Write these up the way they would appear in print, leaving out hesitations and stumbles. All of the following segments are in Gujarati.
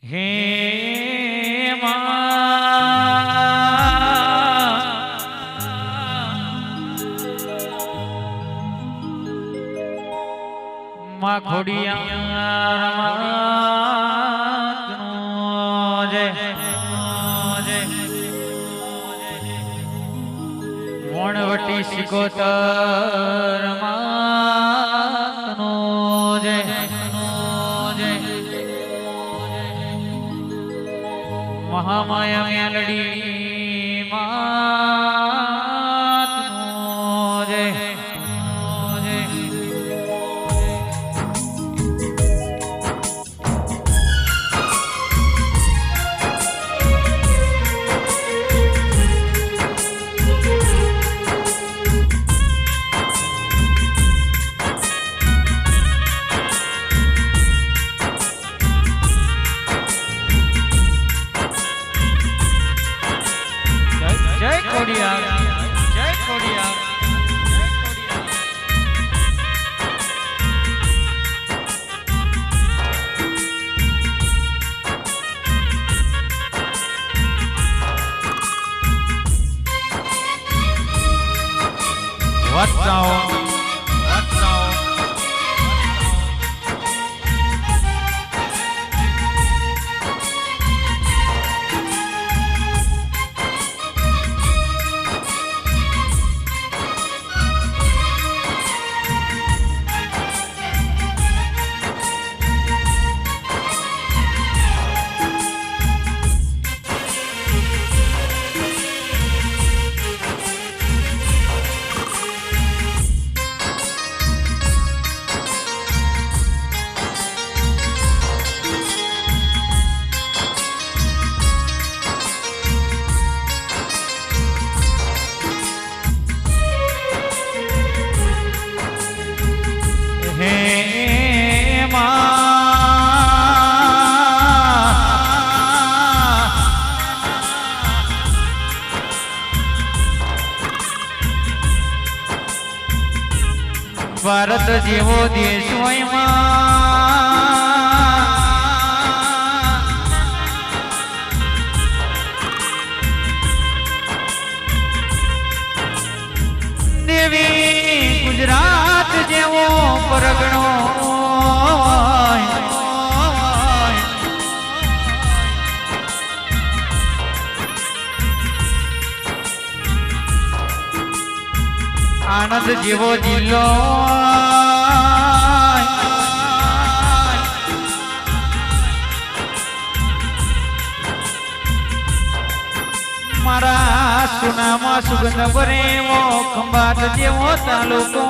હે માં ખોડિયાર જય વણવટી સિકોતર માતનો જય મહામાયા મેલડી માતનો જય જય ખોડિયાર જય ખોડિયાર વત્સાઓ ભારત જેવો દેશ હોય દેવી ગુજરાત જેવો પરગણો આનંદ જેવો જિલ્લો મારા સુનામાં સુગંધ ભરેવો ખંભાત જેવો તાલુકો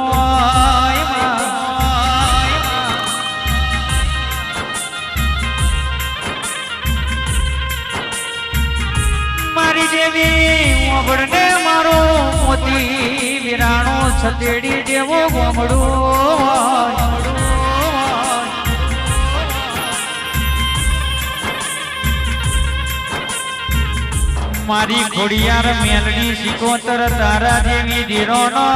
મારી દેવી ઓગળને મારો મોતી વિરાણો છતેડી જેવો ગોમડું મારી ખોડિયાર મેલડી સિકોતર તારા જેવી ધીરોનો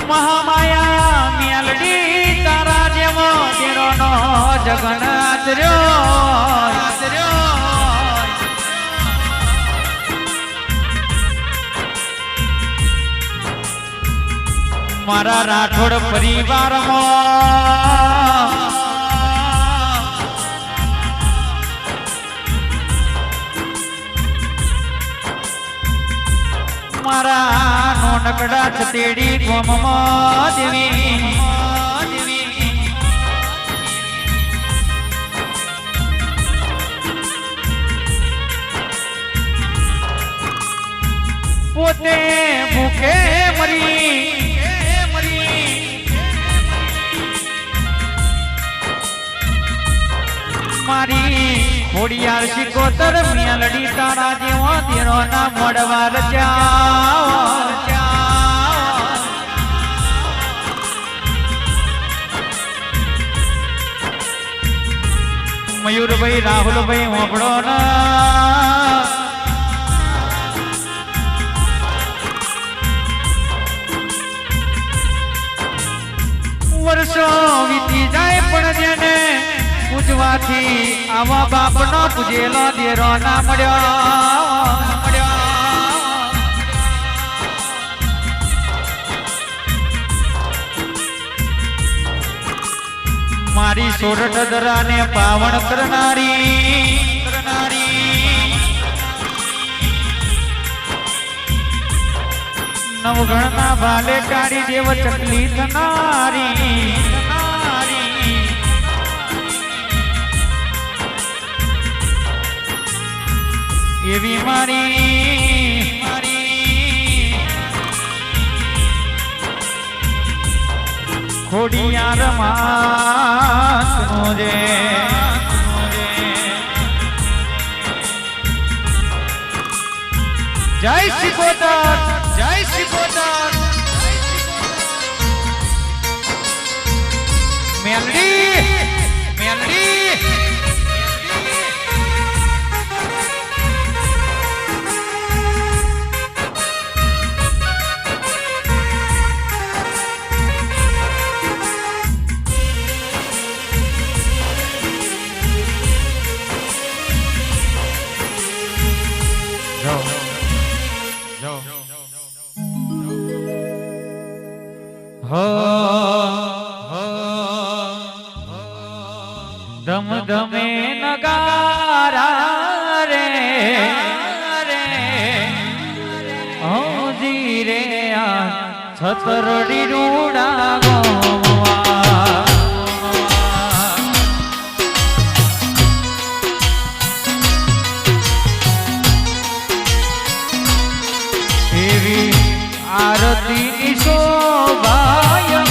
મહામાયા મેલડી તારા જેવો ધીરોનો જગન્નાથ રહ્યો મારા રાઠોડ પરિવારમાં મારા નોનકડા છતેડી ગોમમાં દેવી પોતે ભૂખે મરી મારી ખોડિયાર સિકોતર મેલડી તારા જેવો ધીરો ના મોડવાર મયુરભાઈ રાહુલભાઈ હોબળો ના પૂજવાથી આવા બાપનો પૂજેલો દેરો ના મળ્યો મારી સોરઠ દરાને પાવન કરનારી નવગણના ભાલે કાળી દેવ ચકલી થનારી એવી મારી ખોડિયાર માં રે જય શિકોતર જય શિકોતર મેલડી ધમ ધમે નગારા રે હોજી રે આ છતરડી રૂડા ગોવા એવી આરતી ની શોભાય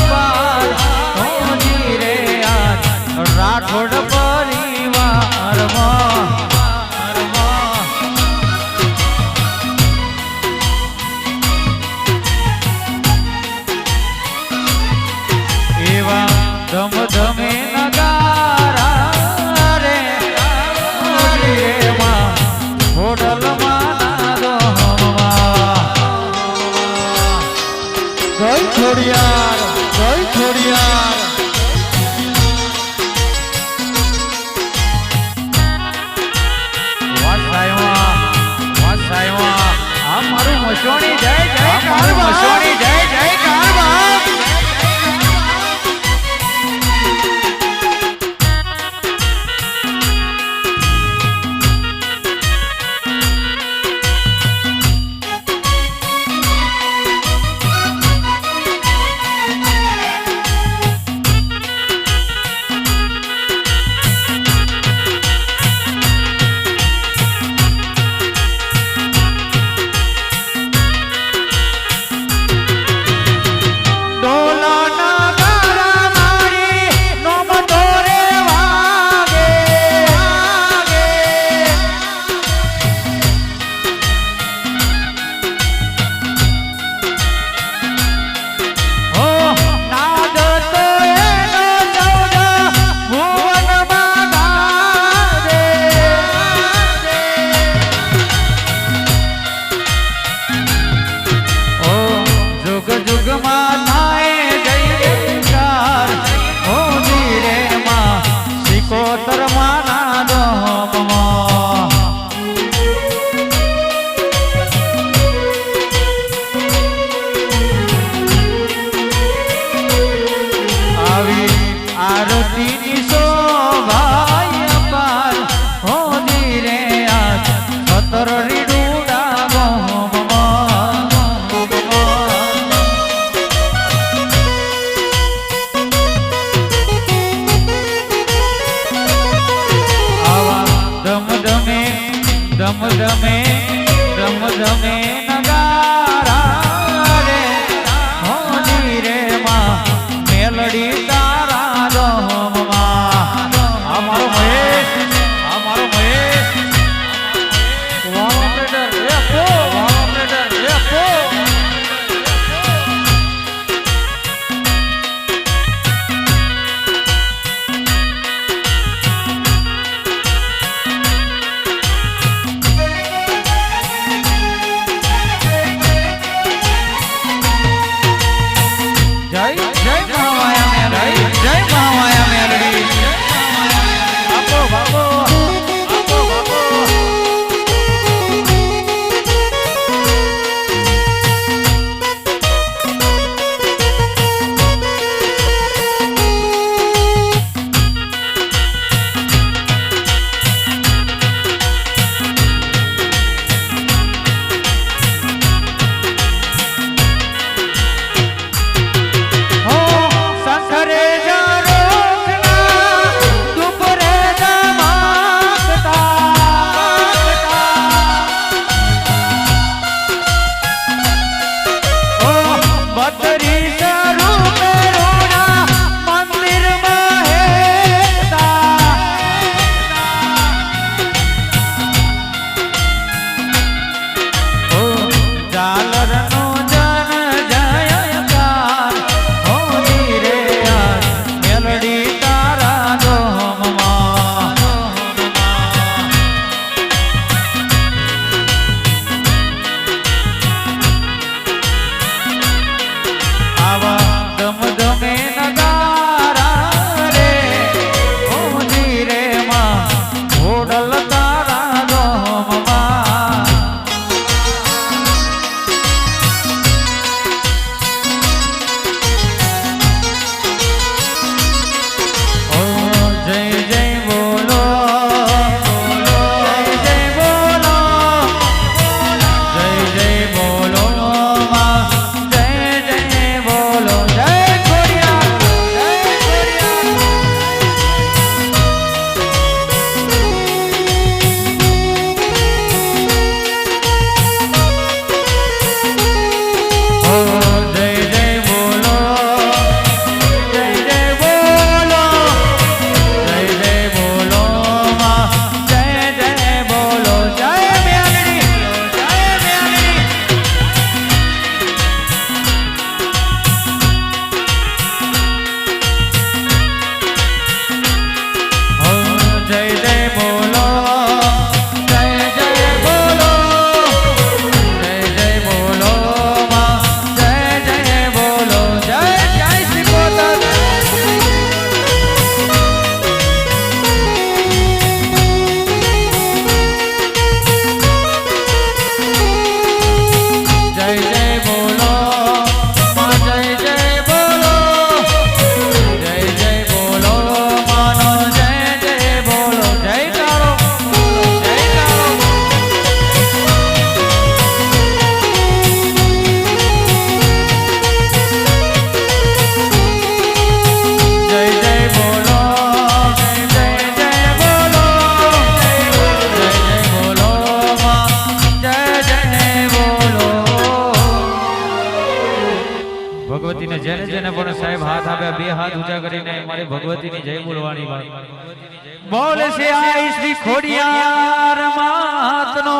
હોજી રે આ રાઠોડ પરિવારમાં એવા ધમધમે નગારા રે હોટલમાં નાદો જય ખોડિયાર જય ખોડિયાર મશોણી જય જય કારવા મશોણી જય જય કારવા ધમે નગારા રે હોજી રે માં મેલડી તારા દોમમાં આ મારો મહેશ વાહ ઓપરેટર એ આપો વાહ ઓપરેટર એ આપો ભગવતીને જેને જેને પણ સાહેબ હાથ આપ્યા બે હાથ ઊંચા કરીને મારી ભગવતીની જય બોલવાની વાત બોલે છે આ શ્રી ખોડિયાર માતનો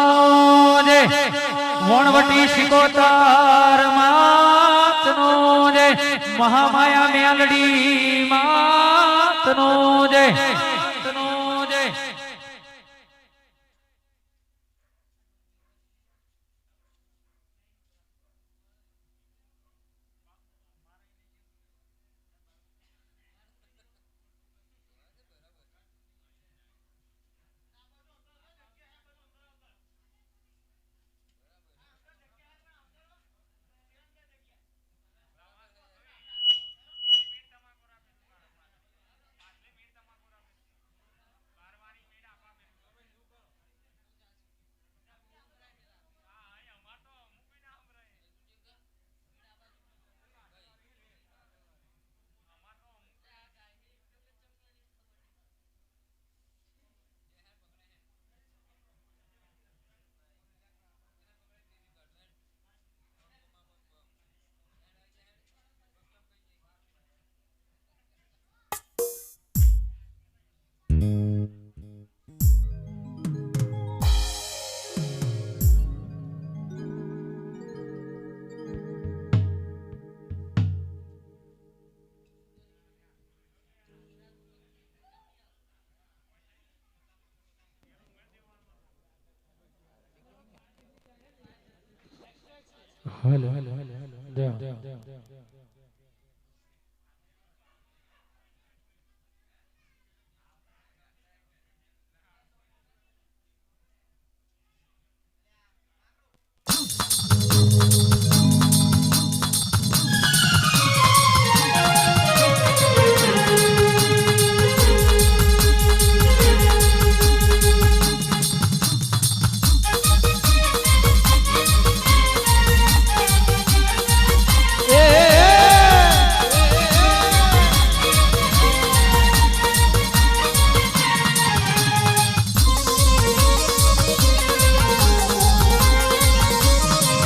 જય વણવટી શિકોતર માતનો જય મહામાયા મેલડી માતનો જય જય ખોડિયાર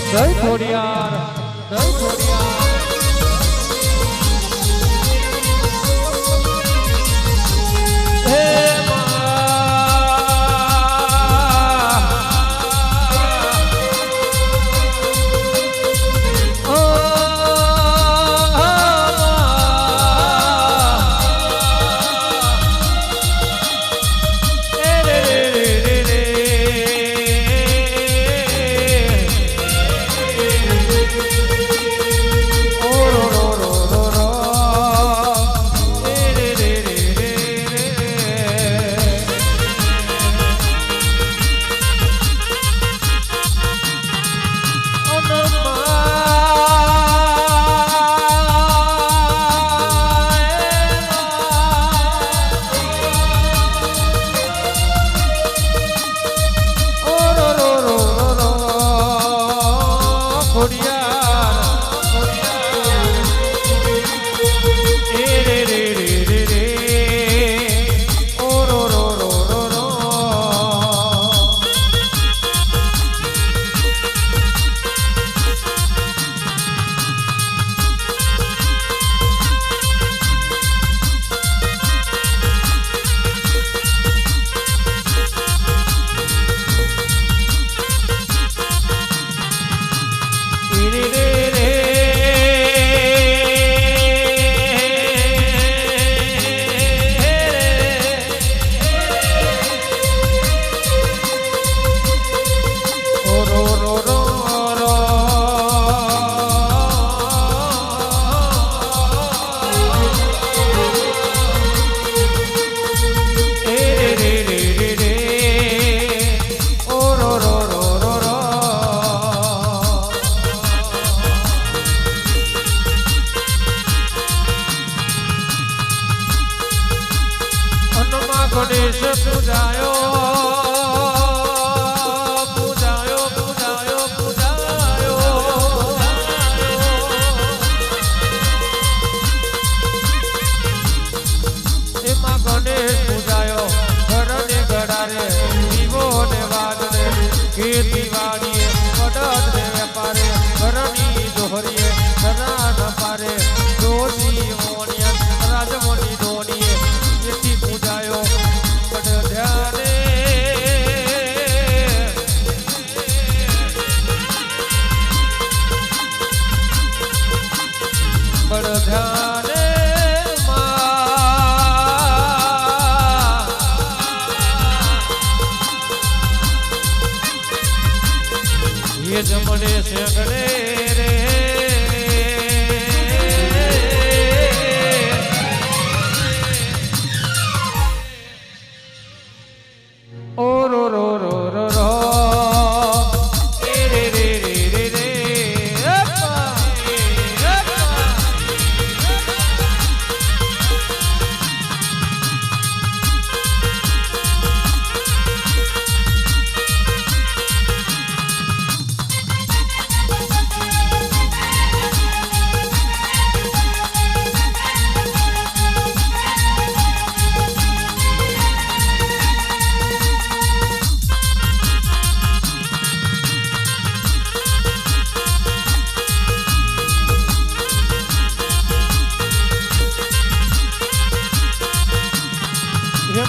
જય ખોડિયાર હે ગણેશ પૂજાયો પૂજાયો પૂજાયો પૂજાયો એમાં ગણેશ પૂજાયો ઘરને ગળારે દીવો ને વાદળે ખેતી વાડીએ કડદ ને વેપારે ઘરની દોહરીએ ધરા ન પારે જમણે સેગડે રે ઓ રો રો રો રો રો રે રે રે રે રે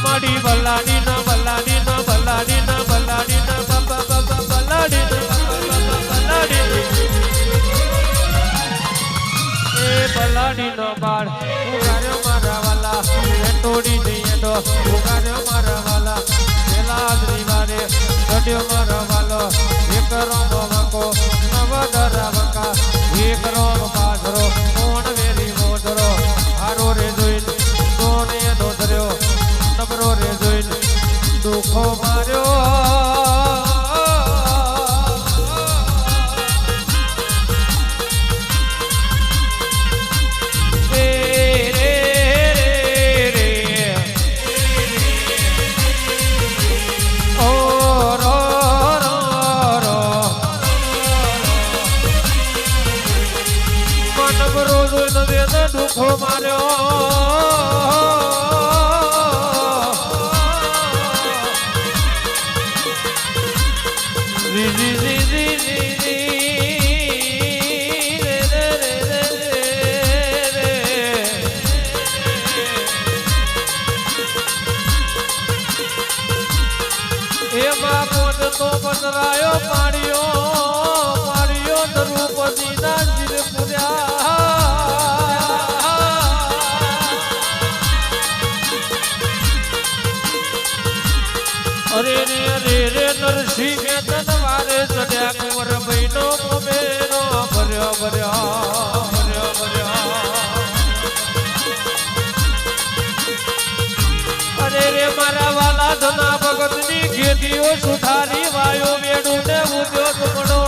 માડી બલાડી ના બલાડી ના બલાડી ના બલાડી ના બાબા બાબા બલાડી બલાડી એ બલાડી નો બાળ ઉગાર્યો મારા વાલા એટોડી ની એડો ઉગાર્યો મારા વાલા પેલા દ્રીવારે ચડ્યો મારા વાલો એક રોમો વાંકો નવદરા વાંકા એક રોમ પાથરો કોણ વેરી મોદરો હારો રે જોઈન કોને એનો ધર્યો નબરો રે જોઈન દુખો માર્યો દુખો માર્યો એમાં મોટ તો પધરાયો પાડ્યો પાડ્યો દ્રૌપદી ના જીર પૂર્યા અરે રે અરે રે નરસિંહ મેદન વારે ચડ્યા કુંવર બહેનો મોમેનો ભર્યો ભર્યો ભર્યો ભર્યો અરે રે મારા વાલા ધના ભગત ની ખેતીઓ સુધારી વાયો વેડું ને ઉદ્યો ટુકડો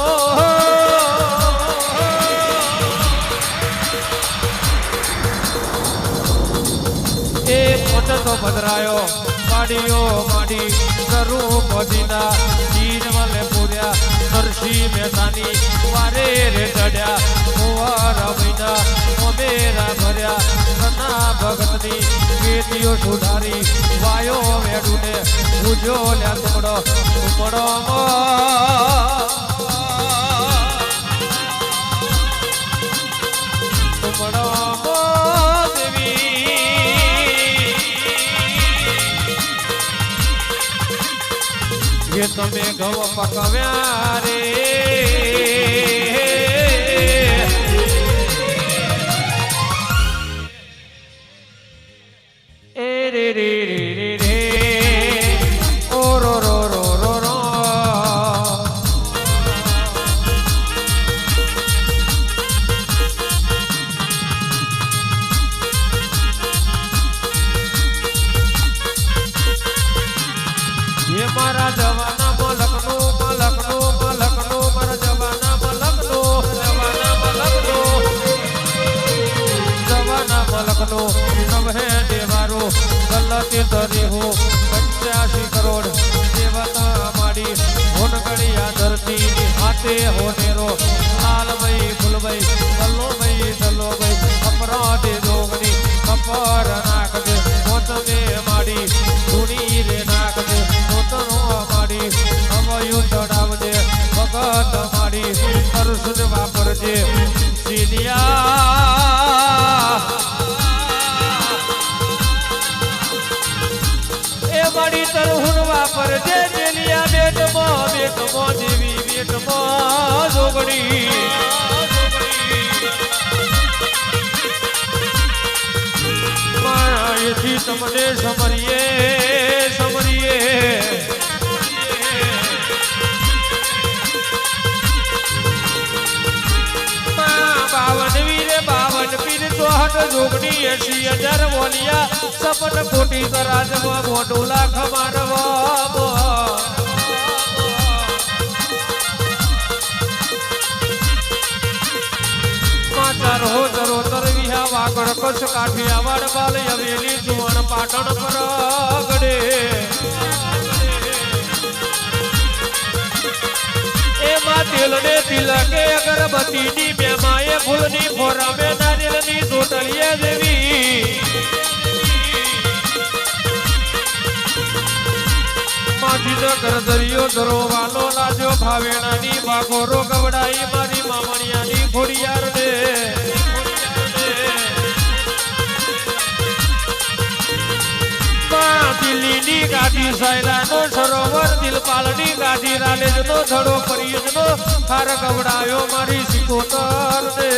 એ મોટ તો ભદ્રાયો માડીઓ માડી દ્રૌપદીના જીનવલે પૂર્યા નરસિંહ મહેતાની વારે રે ચડ્યા કુંવર મહિના મોમેરા ભર્યા ધના ભગતની ખેતીઓ સુધારી વાયો વેડુને પૂજો લ્યા ટુકડો ટુકડો ટુકડો ये તમે ઘઉં પકવ્યા રે એ રે રે રે રે રે ઓ રો રો રો રો રો ये मारा जवाना मलकनो मलकनो मलकनो मारा जवाना मलकनो जवाना मलकनो जवाना मलकनो नव है देवारो गलती तरी हो 85 करोड़ देवता माड़ी होन गड़िया धरती हाथे होनेरो लाल भाई फुल भाई दलो भाई अपराधे दोगनी कपर नाक दे मोत में माड़ी धूनी रे नाक दे तोतरो माड़ी अवयु चढ़ावजे भगत माड़ी अरसुन वापरजे सीनिया ए माड़ी तरहुन वापरजे जेलिया बेटमो देवी बेटमो जोगड़ी मायाથી તમને સમરીએ સમરીએ જોગની 80,000 બોલિયા સપન કોટી તરાજમાં મોઢું લાખ મારવા ચારો તરોતર વિહા વાગડ કચ્છ કાઠિયાવાડ બાલ હવેલી જુવાન પાટણ પરગડે એમાં તેલને તિલકે અગરબત્તીની મેમાએ ફૂલની ફોરામે નારિયેળની ચોટલીએ દેવી માટીનો કરદરિયો ધરોવાનો લાજો ભાવેણાની ભાગોરો ગવડાઈ મારી મામણિયાની ખોડિયાર ને દિલ્હીની ગાદી સાયલાનો સરોવર દિલપાલની ગાદી રાલેજનો ધડો પરિયજનો હાર ગવડાયો મારી સિકોતર ને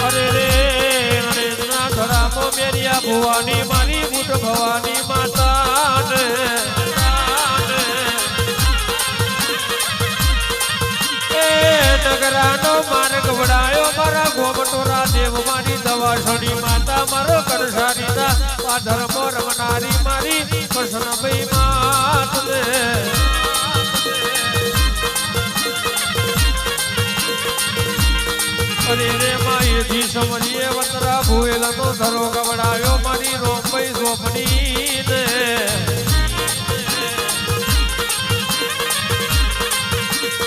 અરે રે મેરિયા ભુવાની મારી બુટ ભવાની માતા ને નગરાનો માર્ગ વડાયો મારા ગોમટોરા દેવ મારી દવાસણી માતા મારો કરસારીના પાધર્મ રમનારી મારી કૃષ્ણભાઈ માત ને અરે રે માયેથી સમરીએ વતરા ભુવેલાનો ધરો ગવડાયો મારી રોમભાઈ સોપની ને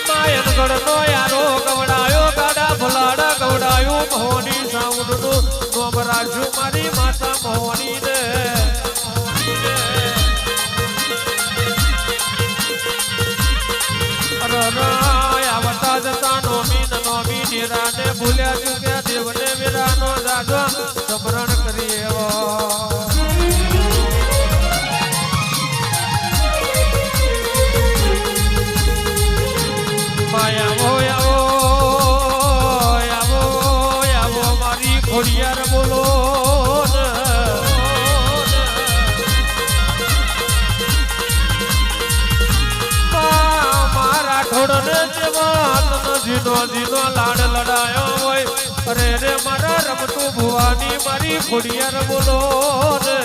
માયનગઢનો યારો ગવડાયો ગાડા ભલાડા ગવડાયું મહોની સાઉન્ડનું નોમ રાખ્યું મારી માતા મહોની ને આવતા જતા નોમી નિરાને ભૂલ્યા ચૂક્યા દેવને વીરાનો જાજો સમરણ કરીએ આવો મારી ખોડિયાર બોલો મારા ઠોડને જીનો જીનો લાડ લડાયો હોય અરે રે મારા રમતું ભુવાની મારી ખોડિયાર બોલો ને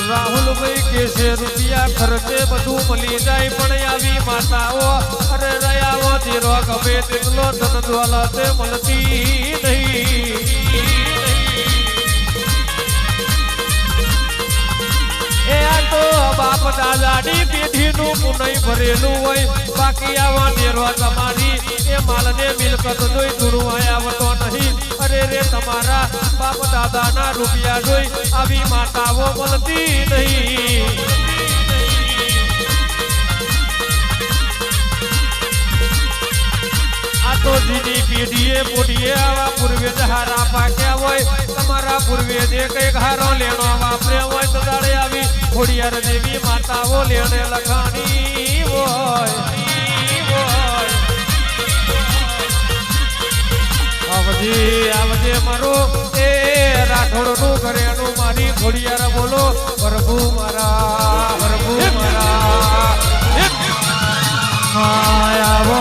રાહુલભાઈ કેસે રૂપિયા ખર્ચે બધું મળી જાય પણ આવી માતાઓ અરે રયાવો ધીરો ગમે તેટલો ધન દોલત મળતી નહીં બાપ દાદાની પેઢીનું પુનઈ ભરેલું હોય બાકી આવા દેરવા તમારી એ માલને મિલકત જોઈ દુરવાય આવતો નહીં અરે રે તમારા બાપ દાદાના રૂપિયા જોઈ આવી માતાઓ મળતી નહીં આ તો જીની પેઢીએ પોઢીએ આવા પૂર્વે હારા પાક્યા હોય તમારા પૂર્વે જે કઈક હારો લેણો વાપર્યો હોય તો દાડે આવી ખોડિયાર દેવી માતાઓ લેણે લખાણી હોય આવજે મારો એ રાઠોડ નું ઘરેણું મારી ખોડિયાર બોલો પ્રભુ મારા આવો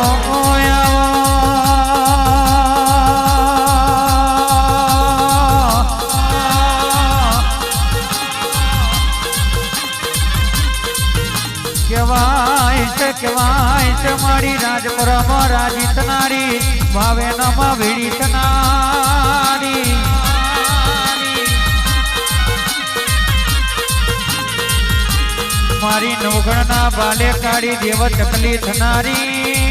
કહેવાય છે મારી રાજપરમ રાજીત નારી ભાવે નમ વિડીત નારી મારી નવગણના બાલે કાળી દેવ ચકલી થનારી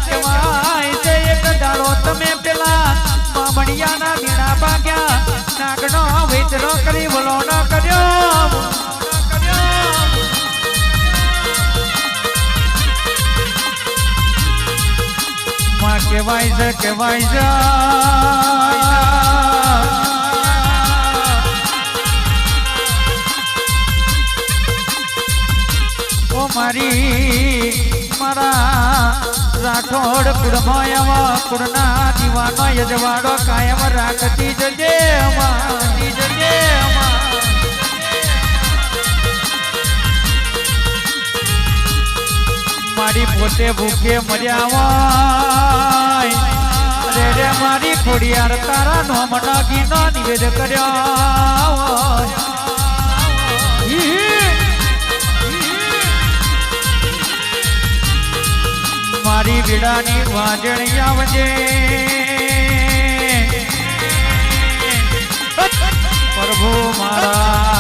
કહેવાય છે એક દાડો તમે પેલા મામણિયાના મીણા ભાગ્યા નાગનો વિતરો કરી બોલો ન કર્યો માં કહેવાય છે ઓ મારી મારા રાઠોડ કુળમયમાં કુળના દીવાનો યજવાડો કાયમ રાખતી જજે અમારી જજે મારી પોતે ભૂખે મર્યા રે રે મારી ખોડિયાર તારા નોમના ગીનો નિવેદ કર્યો મારી વિડાની વાજણી આવજે પ્રભુ મારા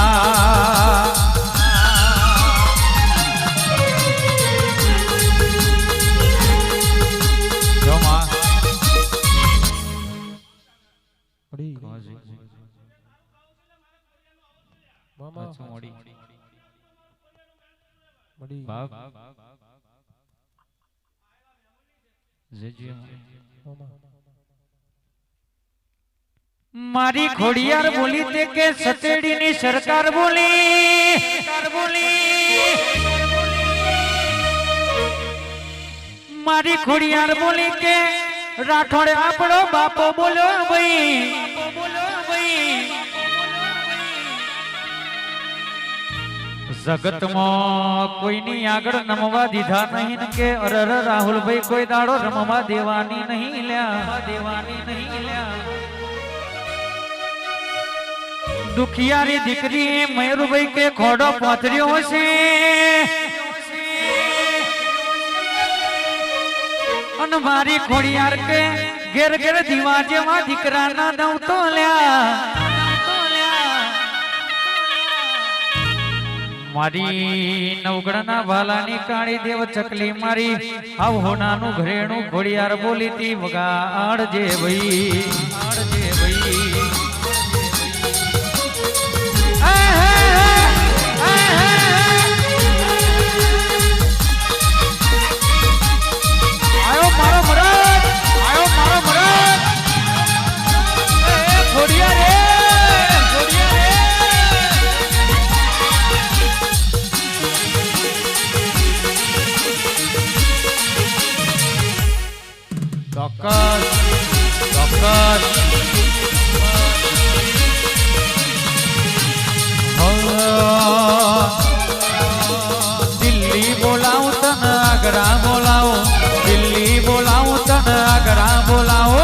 જમા મારી ખોડિયાર બોલી તે કે સતેડીની સરકાર બોલી મારી ખોડિયાર બોલી કે રાઠોડ આપણો બાપો બોલો ભાઈ જગતમાં કોઈની આગળ નમવા દીધા નહીં કે અરર રાહુલભાઈ કોઈ દાડો રમવા દેવાની નહીં લ્યા દુખિયારી દીકરી મયુરભાઈ કે ખોડો પાથર્યો છે અને મારી ખોડિયાર કે ઘેર ઘેર દીવા જેવા દીકરાના દઉં તો લ્યા મારી નવગણના વાલાની કાળી દેવ ચકલી મારી આવ હોનાનું ઘરેણું ખોડિયાર બોલી તી વગાડજે ભાઈ આયો મારો મરદ ખોડિયાર રે ચોક્કસ દિલ્હી બોલાવું તને આગ્રા બોલાવો દિલ્હી બોલાવું તને આગ્રા બોલાવો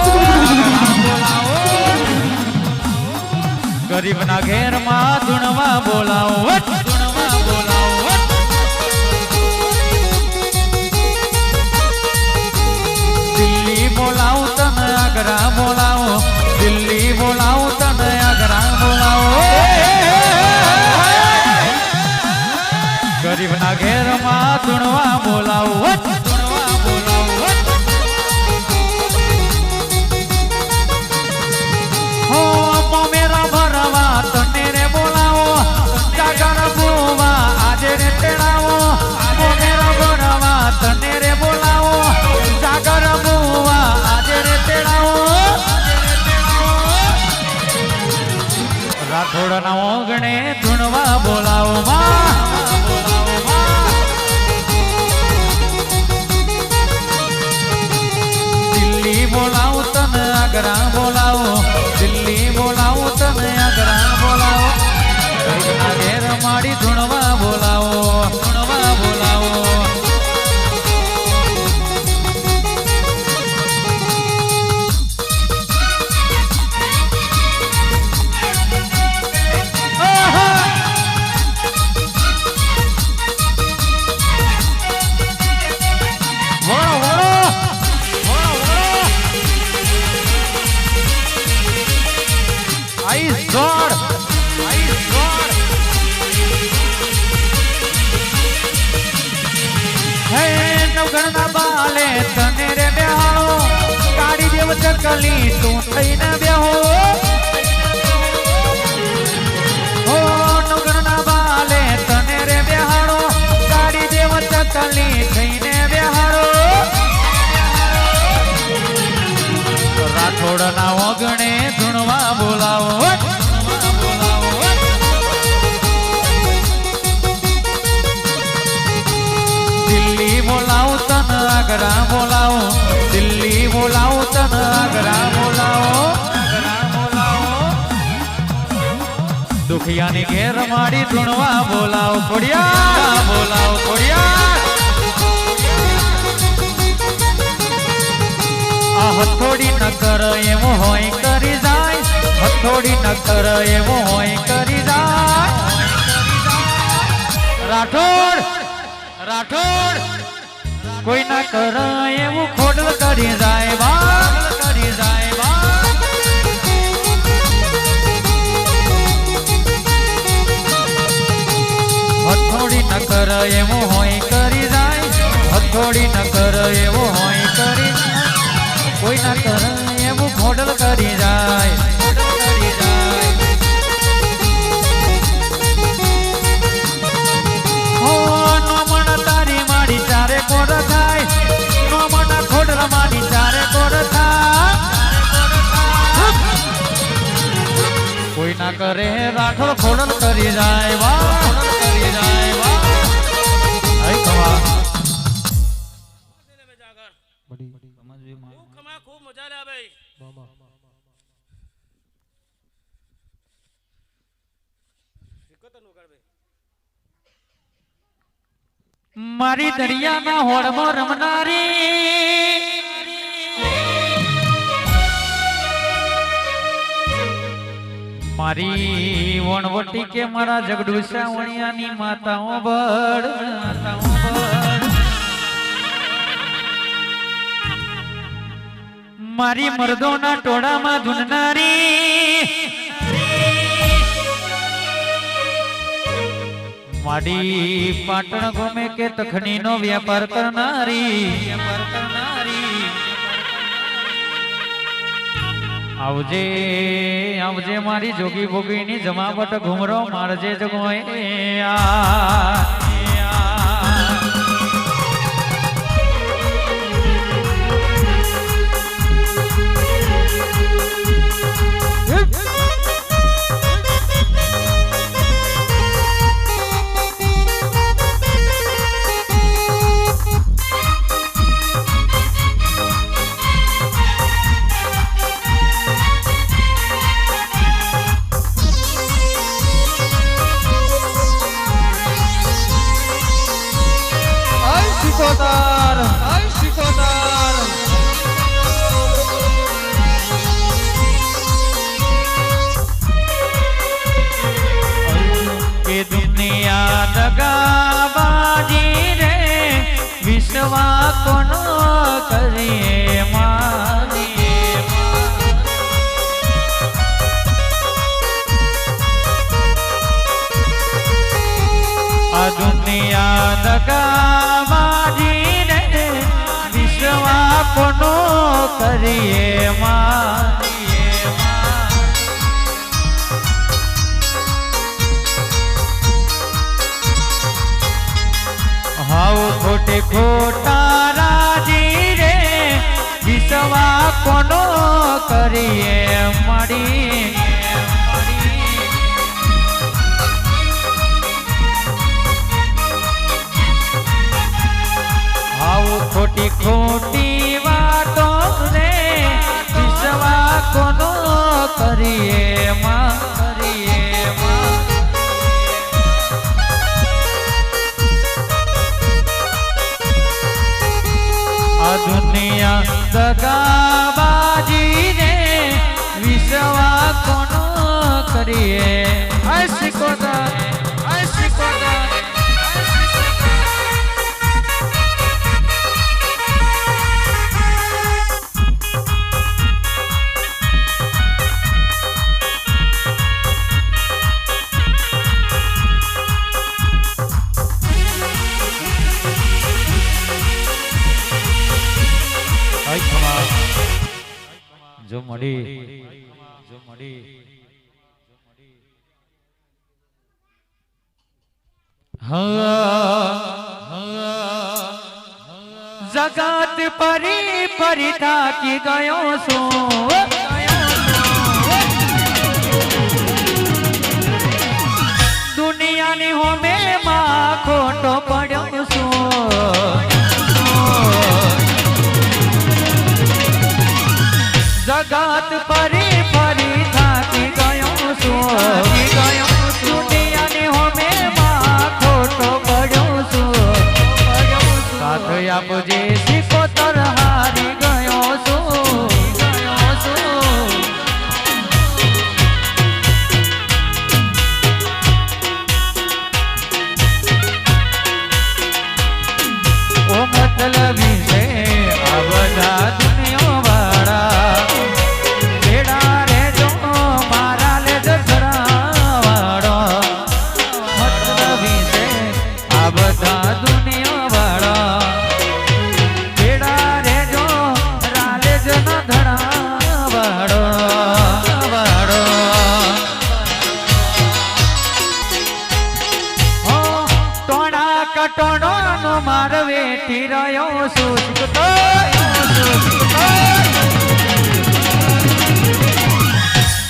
ગરીબના ઘેરમાં ધૂણવા બોલાવો બોલાવું તને આગ્રા બોલાવો દિલ્હી બોલાવું તને આગ્રા બોલાવો ગરીબના ઘેરમાં ધૂણવા બોલાવો મેરા ભરવા તને રે બોલાવો જાગર બોવા આજે રે તેડાવો મેરા ભરવા તને રે બોલાવો જાગર બોવા આજે રે તેડાવો રાઠોડના ઓગણે ધૂણવા બોલાવો દિલ્હી બોલાવું તને આગ્રા બોલાવો દિલ્હી બોલાવું તને આગ્રા બોલાવો ગરીબના ઘેર માડી ધૂણવા બોલાવો નવગણના બાલે તને રે બેહાડો કાળી દેવ ચકલી તું થઈને બેહો નવગણના બાલે તને રે બેહાડો કાળી દેવ ચકલી થઈને બેહાડો રાઠોડના ઓગણે ધૂણવા બોલાવો દિલ્હી બોલાવું આગ્રા બોલાવો દિલ્હી બોલાવો તન આગ્રા બોલાવો દુખિયાની ઘેર માડી ધૂણવા બોલાવો ખોડિયા બોલાવો ખોડિયા આ હથોડી ન કર એવો હોય કરી જાય હથોડી ન કર એવો હોય કરી જાય રાઠોડ રાઠોડ કોઈ ના કર એવું ખોડલ કરી જાય બા કરી જાય બા હથોડી ન કર એવો હોય કરી જાય હથોડી ન કર એવો હોય કરી જાય કોઈ ના કર એવું ખોડલ કરી જાય કરી જાય હો નમણ તારી માડી ચારે કોડ થાય નમણ ખોડલ માડી ચારે કોડ થાય કોઈ ના કરે રાઠોડ ખોડલ કરી જાય વાહ કરી જાય વાહ આઈ ખવા ખૂબ મજા લે ભાઈ મારી દરિયાના હોળમાં રમનારી મારી વણવટી કે મારા જગડુસા વણિયાની માતાઓ બળ મારી મર્દોના ટોળામાં ધૂનનારી માડી પાટણ ગમે કે તખણીનો વ્યાપાર કરનારી આવજે આવજે મારી જોગી ભોગીની જમાવટ ઘુમરો મારજે જગોય કોનો કરીએ મારી આ દુનિયા દગાબાજી રે વિશ્વા કોનો કરીએ મારી હાઉ ખોટે ખોટા રાજી રે વિશ્વા કોનો કરીએ મારી હાઉ ખોટી ખોટી વાતો રે વિશ્વા કોનો કરીએ માં કરીએ માં આ દુનિયા દગાબાજી ને વિશ્વા કોનો કરીએ અશકોદા જો મળી જગત પરી પરી થાકી ગયો છું દુનિયાની હોમે માં ખોટો પડ્યો છું જગત ફરી ફરી થાકી ગયો છું દુનિયાની હોમે માં ખોટો પડ્યો છું સાથ આપજે સિકોતર હારી ગયો છું ઓ મતલબી છે આ બધા દુનિયા વાળા બેડા રે જો મારા લે જરા વાળો મતલબી છે આ બધા દુનિયા વાળા બેડા રે જો રાલે જન ધરા વાળો કટોણો નો માર વેઠી રહ્યો છું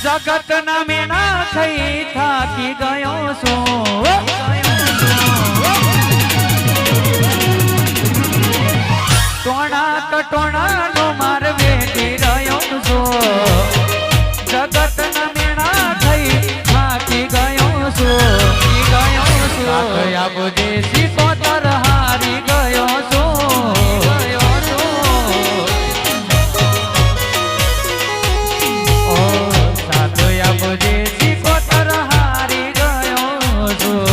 જગત ના મેણા થઈ થાકી ગયો છું ટોણા કટોણા નો માર વેઠી રહ્યો છું જગત ના મેણા થઈ થાકી ગયો છું આપજે સિકોતર હારી ગયો છું ઓ સાથ આપજે સિકોતર હારી ગયો છું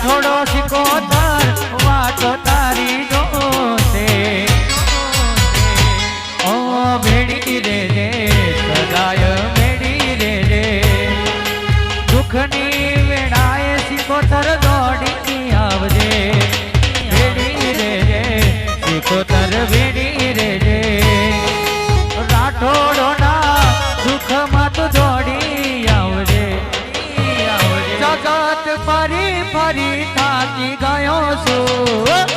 થોડો સિકોતર વાતો તારી જોશે ઓ ભેડી રે સદાય ભેડી રે દુઃખની વેળાએ સિકોતર દોડી આવજે ભેડી રે સિકોતર ભેડી રે રાઠોડો ના દુઃખમાં તું દોડી આવજે જગત ફરી ફરી થાકી ગયો છું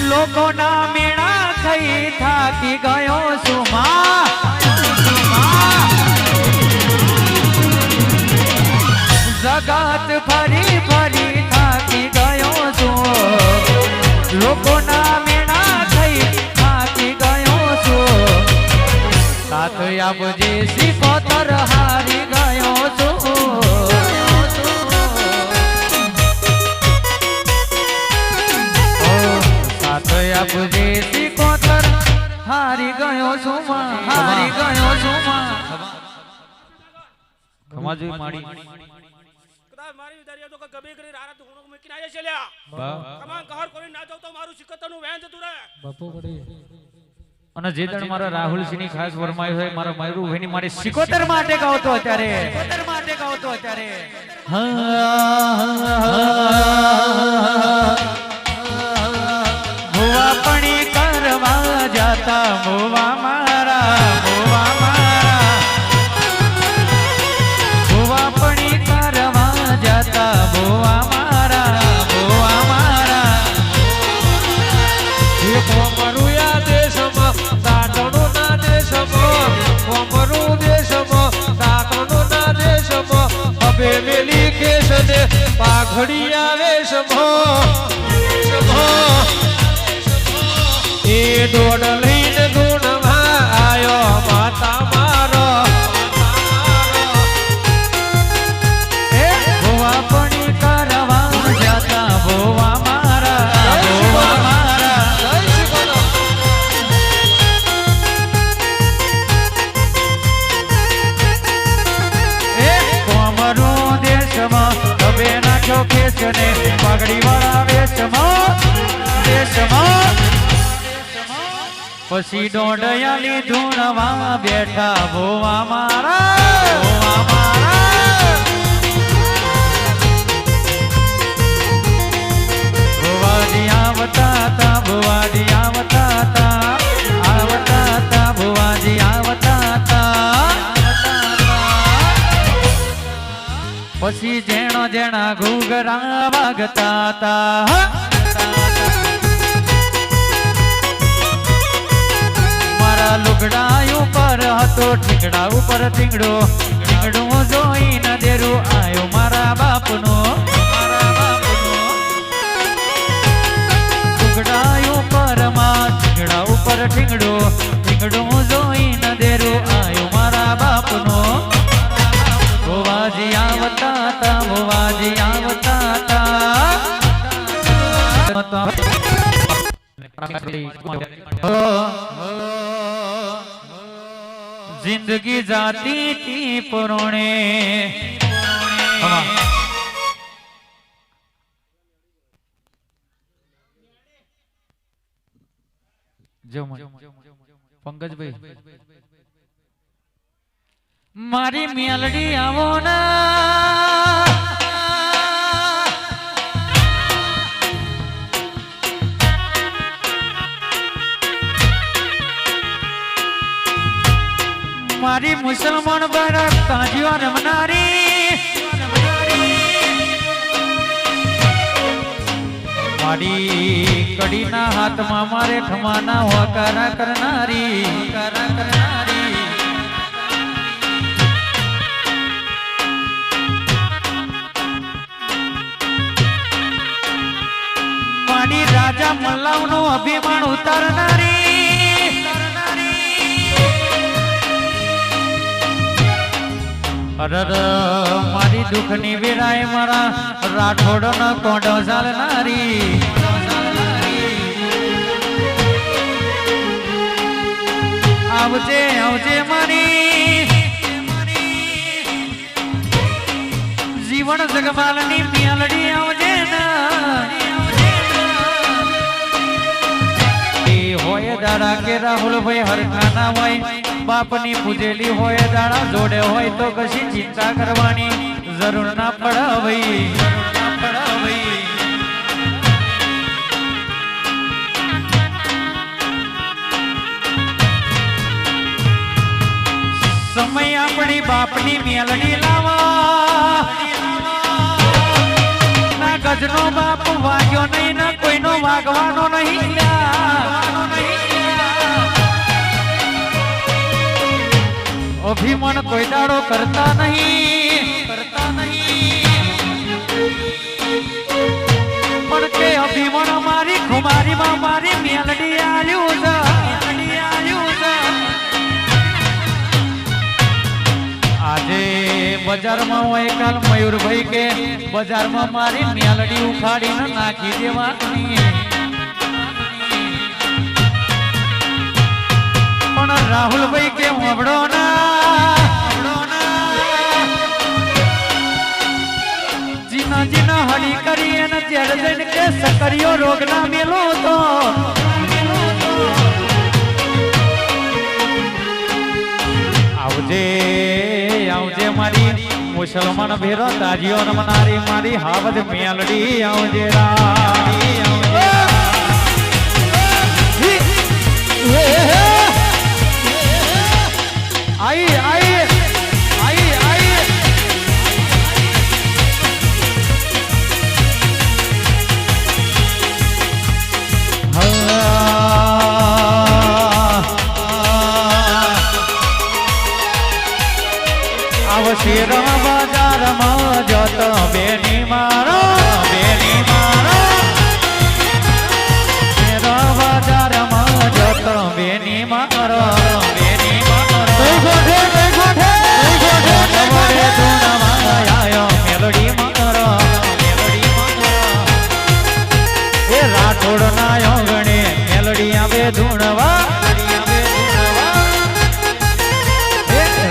લોકોના મેળા થઈ થાકી ગયો છું જગત ફરી ફરી થાકી ગયો છું લોકોના મેળા થઈ થાકી ગયો છું સાથ આપજે સિકોતર હારી ગયો છું સાથ આપજે સિકોતર હારી ગયો છું હારી ગયો છું ખમાજી માડી કદાચ મારી વિચારીએ તો કે ગમે કરી રારા તું હુણો મૂકીને આયા છે લ્યા કમાન કહર કોઈ ના જાવ તો મારું સિકતરનું વેન જતું રહે બાપુ પડી અને જે દણ મારા રાહુલસિંહ ની ખાસ ફરમાઈ હોય મારા મયુર ભાઈની મારી સિકોતર માટે ગાવતો અત્યારે ભુવા પણી કરવા જાતા ભુવા મારા ભુવા પણી કરવા જાતા ભુવા મારા કોમરુયા દેશમાં દાટણુના દેશમાં કોમરુ દેશમાં દાટણુના દેશમાં હવે મેલી કેસને પાઘડિયા વેશમાં એ દોડ લઈને ગુણમાં આયો માતા મારો વેશને પાઘડી વાળા વેશમાં પછી દોડયાલી ધૂણવા બેઠા ભોવા મારા ભુવાજી આવતા તા ભુવાજી આવતા તા ભુવાજી આવતા તા પછી જેણા ઘૂઘરા વાગતા તા મારા લુગડા ઉપર હતો ઠીંગડા ઉપર ઠીંગડું જોઈ ન દેરું આયો મારા બાપનો લુગડા ઉપર માં ઠીંગડા ઉપર ઠીંગડું જોઈ ન દેરું આયો મારા બાપનો ભુવાજી આવતા તા ભુવાજી આવતા તા जिंदगी जाती थी पुराने पंकजभाई मारी मेलडी आवो ना મારી મુસલમાન બાળક કાજીઓ રમનારી મારી કડીના હાથમાં મારે ઠમાના હોકારા કરનારી મારી રાજા મલ્લાવનું અભિમાન ઉતારનારી અરર મારી દુઃખની વેળાએ મારા રાઠોડનો કોંડો ચાલનારી આવજે આવજે મારી જીવન જગમાલની મેલડી આવજે હોય દાડા કે રાહુલભાઈ હરખાના હોય બાપની પૂજેલી હોય દાડા જોડે હોય તો કશી ચિંતા કરવાની જરૂર ના પડાવી સમય આપણી બાપની મેલડી લાવા ના ગજનો બાપ વાગ્યો નહીં ના કોઈનો વાગવાનો નહીં અભિમાન કોઈ દાડો કરતા નહીં પણ કે અભિમાન મારી ખુમારીમાં મારી મેલડી આવ્યું છે આજે બજારમાં હોય કાલ મયુરભાઈ કે બજારમાં મારી મેલડી ઉખાડીને નાખી દેવાની પણ રાહુલભાઈ કે મોબડો ના જીના હળી કરી અને ચેડ જઈને કે સકરિયો રોગ ના મેલો તો આવજે મારી મુસલમાન ભેરો તાજીઓ રમનારી મારી હાવજ મેલડી આવજે आई શેરા બજારમાં જતો બેની મારો શેરા બજારમાં જતો બેની મારો મેલડી મારો એ રાઠોડ ના ગણે મેલડી આવે ધૂણવા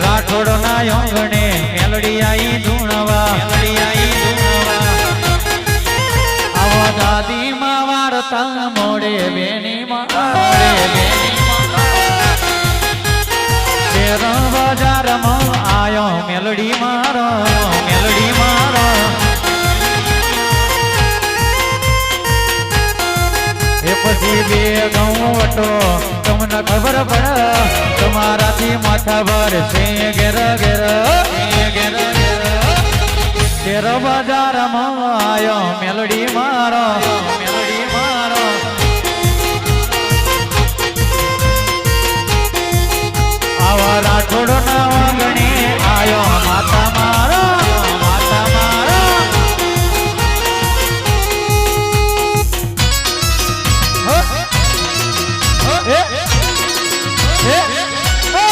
રાઠોડ ના ગણે મેલડી આઈ ધૂણવા શેર બજારમાં આયો મેલડી મારો મેલડી મારો એ પછી બે ઘઉં વટો તમને ખબર પડે તમારાથી માથા ભર છે ઘેર ઘેર ઘેર ઘેર શેર બજારમાં આયો મેલડી મારો મેલડી મારો આવા રાઠોડો ના વાગણી આયો માતા મારો માતા મારો હો હો એ એ હો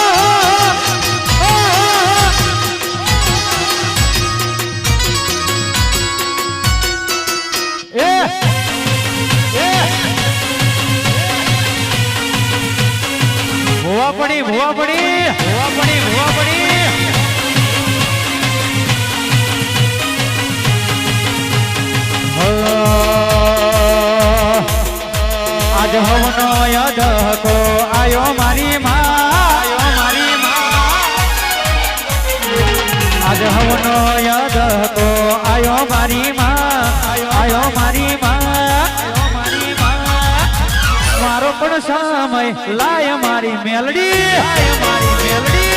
હો એ એ ભૂવા પડી ભૂવા પડી ભૂવા પડી ભૂવા પડી આજ હવનો યદકો આયો મારી માં આયો મારી માં આજ હવનો યદકો આયો મારી માં આયો મારી માં આયો મારી માં મારો પણ સમય લાય મારી મેલડી લાય મારી મેલડી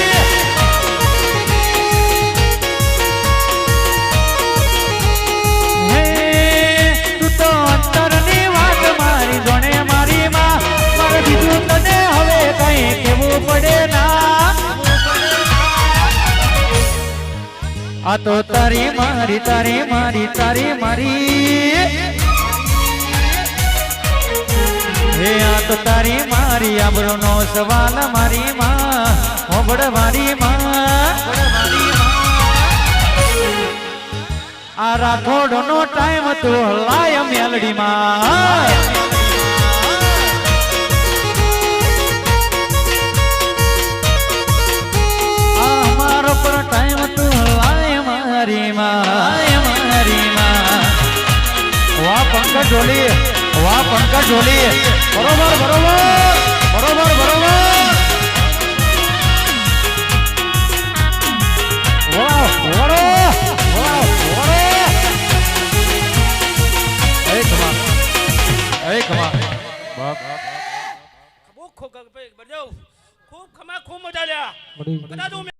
હે તું તો અંતરની વાત મારી જોણે મારી માં મારે બીજું તને હવે કઈ કેવું પડે ના આ તો તારી મારી તારી મારી તારી મારી હે આ તો તારી મારી આબરૂનો સવાલ મારી માં હોબળ મારી માં આ રાઠોડનો ટાઈમ તું લાય મેલડી માં અમારો પર ટાઈમ તું લાય મારી માં મારી માં વાહ પંકજ ઢોલી વાહ પંકજ ઢોલી બરોબર બરોબર બરોબર બરોબર વાહ વરો વાહ વરો એ કમા બાપ ખૂબ ખૂબ ખૂબ મજા લ્યા કદાચ હું